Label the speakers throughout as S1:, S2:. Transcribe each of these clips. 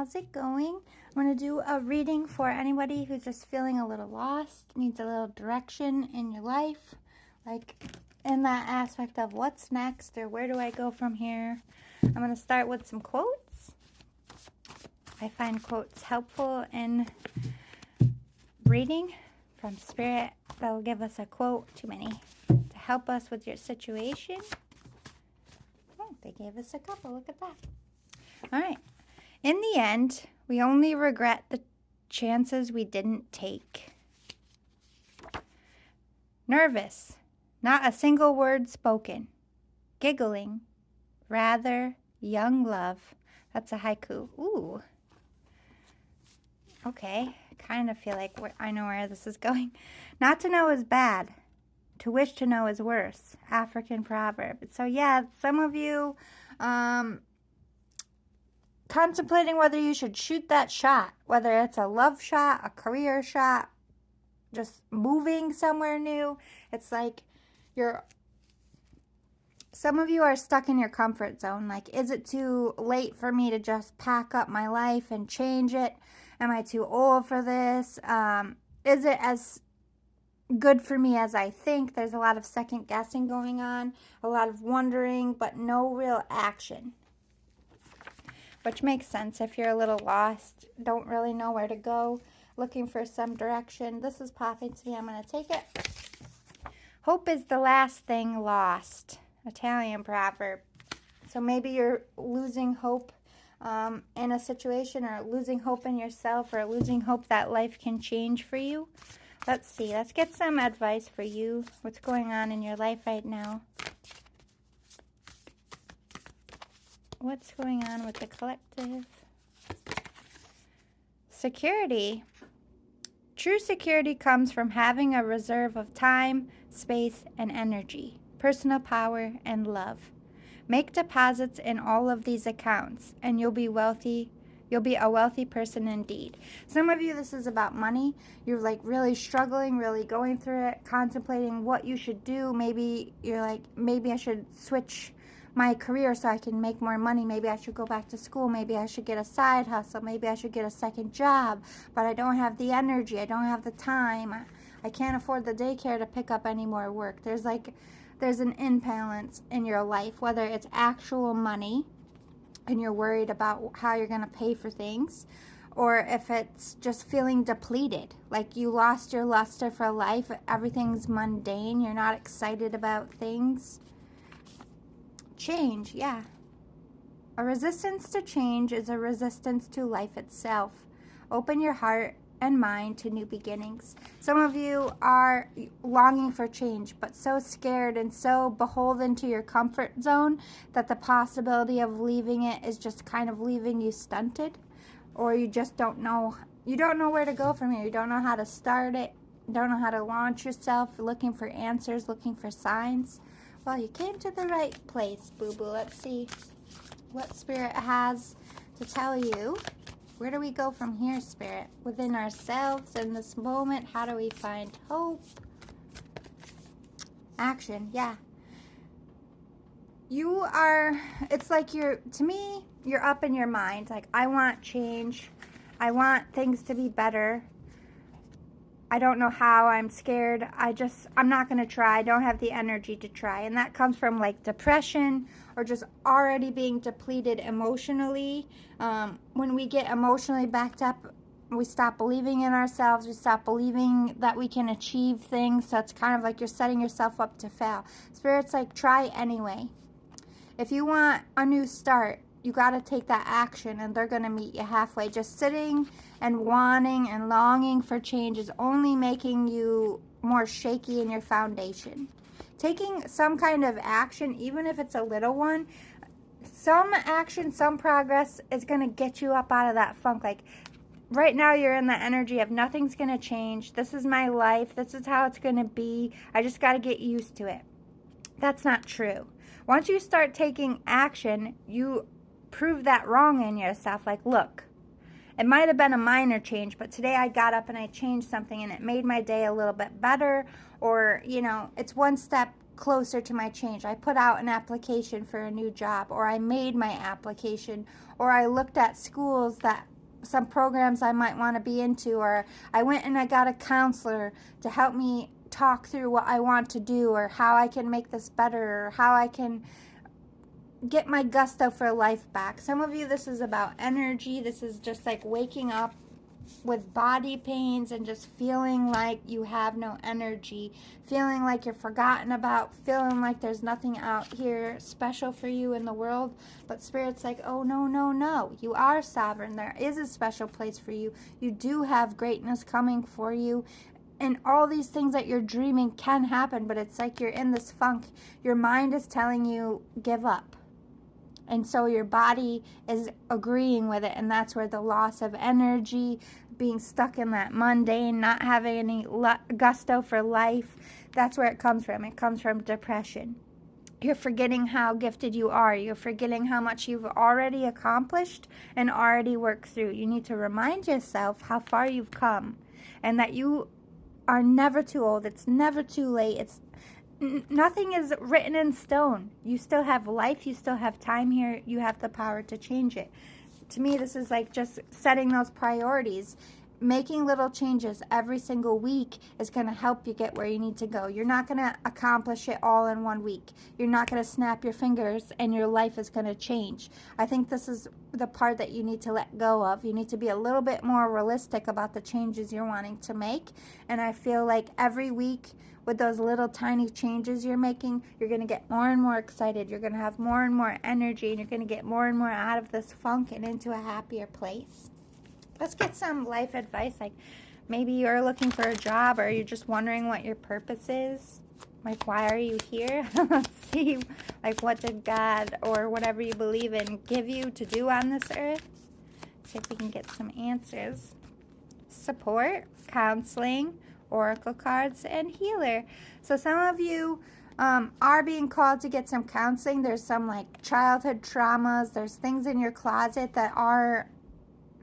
S1: how's it going? I'm going to do a reading for anybody who's just feeling a little lost, needs a little direction in your life, like in that aspect of what's next or where do I go from here. I'm going to start with some quotes. I find quotes helpful in reading from Spirit. They'll give us a quote, too many, to help us with your situation. Oh, they gave us a couple. Look at that. All right. In the end, we only regret the chances we didn't take. Nervous, not a single word spoken. Giggling, rather young love. That's a haiku. Ooh. Okay, kind of feel like I know where this is going. Not to know is bad. To wish to know is worse. African proverb. So yeah, some of you contemplating whether you should shoot that shot, whether it's a love shot, a career shot, just moving somewhere new. It's like some of you are stuck in your comfort zone. Like, is it too late for me to just pack up my life and change it? Am I too old for this? Is it as good for me as I think? There's a lot of second guessing going on, a lot of wondering, but no real action. Which makes sense if you're a little lost, don't really know where to go, looking for some direction. This is popping to me. I'm going to take it. Hope is the last thing lost. Italian proverb. So maybe you're losing hope in a situation, or losing hope in yourself, or losing hope that life can change for you. Let's see. Let's get some advice for you. What's going on in your life right now? What's going on with the collective? Security. True security comes from having a reserve of time, space, and energy, personal power, and love. Make deposits in all of these accounts, and you'll be wealthy. You'll be a wealthy person indeed. Some of you, this is about money. You're like really struggling, really going through it, contemplating what you should do. Maybe you're like, maybe I should switch my career so I can make more money. Maybe I should go back to school. Maybe I should get a side hustle. Maybe I should get a second job. But I don't have the energy. I don't have the time. I can't afford the daycare to pick up any more work. There's an imbalance in your life, whether it's actual money and you're worried about how you're going to pay for things, or if it's just feeling depleted, like you lost your luster for life, everything's mundane, you're not excited about things. Change, yeah. A resistance to change is a resistance to life itself. Open your heart and mind to new beginnings. Some of you are longing for change, but so scared and so beholden to your comfort zone that the possibility of leaving it is just kind of leaving you stunted, or you just don't know where to go from here. You don't know how to start it, don't know how to launch yourself, looking for answers, looking for signs. Well, you came to the right place, boo-boo. Let's see what Spirit has to tell you. Where do we go from here, Spirit? Within ourselves in this moment, how do we find hope? Action, yeah. It's like to me, you're up in your mind. Like, I want change. I want things to be better. I don't know how. I'm scared. I'm not going to try. I don't have the energy to try. And that comes from like depression, or just already being depleted emotionally. When we get emotionally backed up, we stop believing in ourselves. We stop believing that we can achieve things. So it's kind of like you're setting yourself up to fail. Spirit's like, try anyway. If you want a new start, you got to take that action, and they're going to meet you halfway. Just sitting and wanting and longing for change is only making you more shaky in your foundation. Taking some kind of action, even if it's a little one, some action, some progress is going to get you up out of that funk. Like, right now you're in the energy of nothing's going to change. This is my life. This is how it's going to be. I just got to get used to it. That's not true. Once you start taking action, you prove that wrong in yourself. Like, look, it might have been a minor change, but today I got up and I changed something and it made my day a little bit better, or, it's one step closer to my change. I put out an application for a new job, or I made my application, or I looked at schools that some programs I might want to be into, or I went and I got a counselor to help me talk through what I want to do, or how I can make this better, or how I can get my gusto for life back. Some of you, this is about energy. This is just like waking up with body pains and just feeling like you have no energy, feeling like you're forgotten about, feeling like there's nothing out here special for you in the world. But Spirit's like, oh, no, no, no. You are sovereign. There is a special place for you. You do have greatness coming for you. And all these things that you're dreaming can happen, but it's like you're in this funk. Your mind is telling you, give up. And so your body is agreeing with it, and that's where the loss of energy, being stuck in that mundane, not having any gusto for life, that's where it comes from. It comes from depression. You're forgetting how gifted you are. You're forgetting how much you've already accomplished and already worked through. You need to remind yourself how far you've come, and that you are never too old. It's never too late. Nothing is written in stone. You still have life. You still have time here. You have the power to change it. To me, this is like just setting those priorities. Making little changes every single week is going to help you get where you need to go. You're not going to accomplish it all in 1 week. You're not going to snap your fingers and your life is going to change. I think this is the part that you need to let go of. You need to be a little bit more realistic about the changes you're wanting to make. And I feel like every week, with those little tiny changes you're making, you're going to get more and more excited. You're going to have more and more energy, and you're going to get more and more out of this funk and into a happier place. Let's get some life advice. Like maybe you're looking for a job, or you're just wondering what your purpose is. Like, why are you here? Let's see, like, what did God or whatever you believe in give you to do on this earth? See if we can get some answers. Support, counseling, oracle cards, and healer. So some of you are being called to get some counseling. There's some like childhood traumas. There's things in your closet that are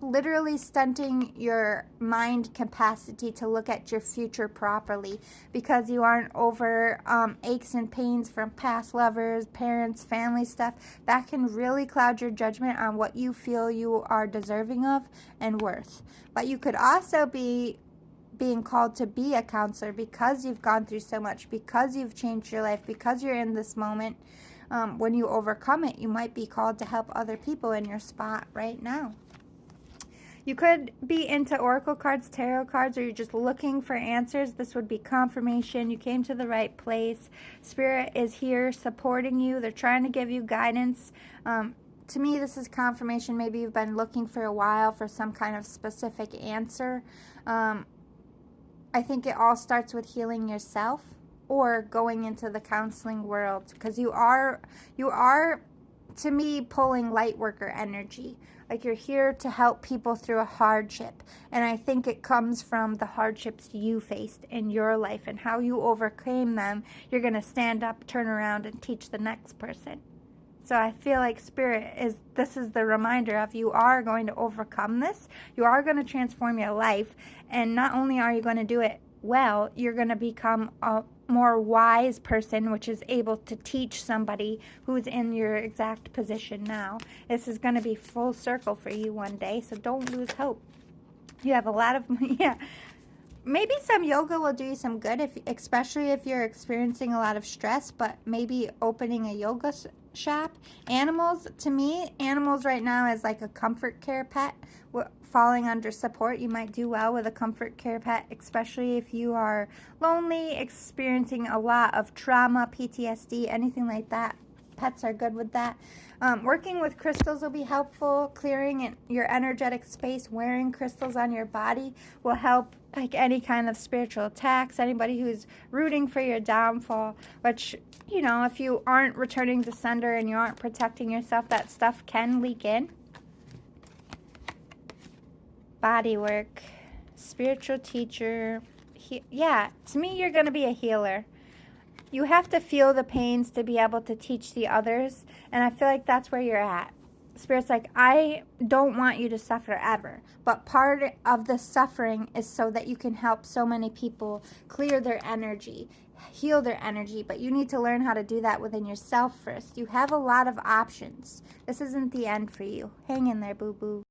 S1: literally stunting your mind capacity to look at your future properly, because you aren't over aches and pains from past lovers, parents, family stuff. That can really cloud your judgment on what you feel you are deserving of and worth. But you could also be being called to be a counselor because you've gone through so much, because you've changed your life, because you're in this moment. When you overcome it, you might be called to help other people in your spot right now. You could be into oracle cards, tarot cards, or you're just looking for answers. This would be confirmation. You came to the right place. Spirit is here supporting you. They're trying to give you guidance. To me, this is confirmation. Maybe you've been looking for a while for some kind of specific answer. I think it all starts with healing yourself or going into the counseling world, because you are, to me, pulling light worker energy. Like you're here to help people through a hardship. And I think it comes from the hardships you faced in your life and how you overcame them. You're going to stand up, turn around, and teach the next person. So I feel like this is the reminder of you are going to overcome this. You are going to transform your life. And not only are you going to do it well, you're going to become a more wise person, which is able to teach somebody who's in your exact position now. This is going to be full circle for you one day, so don't lose hope. You have a lot of, maybe some yoga will do you some good, especially if you're experiencing a lot of stress, but maybe opening a yoga shop. Animals, to me, animals right now is like a comfort care pet. Falling under support, you might do well with a comfort care pet, especially if you are lonely, experiencing a lot of trauma, PTSD, anything like that. Pets are good with that. Working with crystals will be helpful. Clearing your energetic space, wearing crystals on your body will help, like any kind of spiritual attacks, anybody who's rooting for your downfall, which, if you aren't returning to sender and you aren't protecting yourself, that stuff can leak in. Body work, spiritual teacher. To me, you're going to be a healer. You have to feel the pains to be able to teach the others, and I feel like that's where you're at. Spirit's like, I don't want you to suffer ever, but part of the suffering is so that you can help so many people clear their energy, heal their energy, but you need to learn how to do that within yourself first. You have a lot of options. This isn't the end for you. Hang in there, boo-boo.